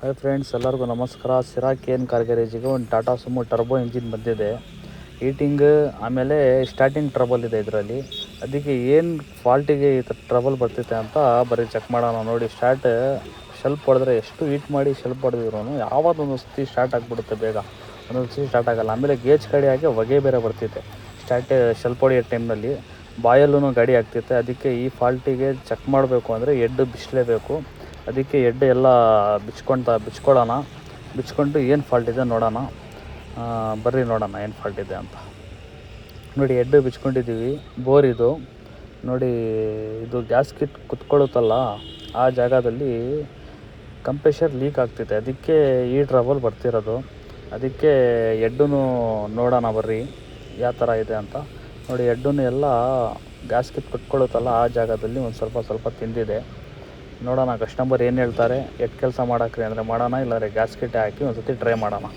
Hi friends, ಎಲ್ಲರಿಗೂ ನಮಸ್ಕಾರ. ಸಿರಾಕ್ ಏನು ಕಾರ್ ಗ್ಯಾರೇಜಿಗೆ ಒಂದು ಟಾಟಾ ಸುಮೋ ಟರ್ಬೋ ಇಂಜಿನ್ ಬಂದಿದೆ. ಹೀಟಿಂಗ್ ಆಮೇಲೆ ಸ್ಟಾರ್ಟಿಂಗ್ ಟ್ರಬಲ್ ಇದೆ ಇದರಲ್ಲಿ. ಅದಕ್ಕೆ ಏನು ಫಾಲ್ಟಿಗೆ ಈ ಥರ ಟ್ರಬಲ್ ಬರ್ತಿದೆ ಅಂತ ಬರೀ ಚೆಕ್ ಮಾಡೋಣ. ನೋಡಿ, ಶೆಲ್ಫ್ ಹೊಡೆದ್ರೆ ಎಷ್ಟು ಹೀಟ್ ಮಾಡಿ ಶೆಲ್ಫ್ ಹೊಡೆದಿದ್ರು ಯಾವತ್ತೊಂದು ಸತಿ ಸ್ಟಾರ್ಟ್ ಆಗಿಬಿಡುತ್ತೆ ಬೇಗ, ಒಂದೊಂದು ಸತಿ ಸ್ಟಾರ್ಟ್ ಆಗೋಲ್ಲ. ಆಮೇಲೆ ಗೇಜ್ ಕಡಿಯಾಗಿ ಹೊಗೆ ಬೇರೆ ಬರ್ತಿದೆ ಶೆಲ್ಫ್ ಹೊಡೆಯೋ ಟೈಮ್ನಲ್ಲಿ. ಬಾಯಲ್ಲೂ ಗಾಡಿ ಆಗ್ತಿತ್ತು. ಅದಕ್ಕೆ ಈ ಫಾಲ್ಟಿಗೆ ಚೆಕ್ ಮಾಡಬೇಕು ಅಂದರೆ ಹೆಡ್ ಬಿಚ್ಚಲೇಬೇಕು. ಅದಕ್ಕೆ ಹೆಡ್ ಎಲ್ಲ ಬಿಚ್ಕೊಳ್ಳೋಣ. ಬಿಚ್ಕೊಂಡು ಏನು ಫಾಲ್ಟ್ ಇದೆ ನೋಡೋಣ. ಬರ್ರಿ ನೋಡೋಣ ಏನು ಫಾಲ್ಟ್ ಇದೆ ಅಂತ. ನೋಡಿ, ಹೆಡ್ ಬಿಚ್ಕೊಂಡಿದ್ದೀವಿ. ಬೋರ್ ಇದು ನೋಡಿ. ಇದು ಗ್ಯಾಸ್ ಕಿಟ್ ಕುತ್ಕೊಳ್ಳುತ್ತಲ್ಲ, ಆ ಜಾಗದಲ್ಲಿ ಕಂಪ್ರೆಷರ್ ಲೀಕ್ ಆಗ್ತಿದೆ. ಅದಕ್ಕೆ ಈ ಟ್ರಬಲ್ ಬರ್ತಿರೋದು. ಅದಕ್ಕೆ ಹೆಡ್ಡೂ ನೋಡೋಣ ಬರ್ರಿ ಯಾವ ಥರ ಇದೆ ಅಂತ. ನೋಡಿ, ಹೆಡ್ಡೂ ಎಲ್ಲ ಗ್ಯಾಸ್ ಕಿಟ್ ಕುತ್ಕೊಳ್ಳುತ್ತಲ್ಲ, ಆ ಜಾಗದಲ್ಲಿ ಒಂದು ಸ್ವಲ್ಪ ತಿಂದಿದೆ. ನೋಡೋಣ ಕಸ್ಟಮರ್ ಏನು ಹೇಳ್ತಾರೆ. ಹೆಡ್ ಕೆಲಸ ಮಾಡೋಕ್ರಿ ಅಂದರೆ ಮಾಡೋಣ, ಇಲ್ಲಾಂದರೆ ಗ್ಯಾಸ್ ಕಿಟ್ ಹಾಕಿ ಒಂದು ಸತಿ ಟ್ರೈ ಮಾಡೋಣ.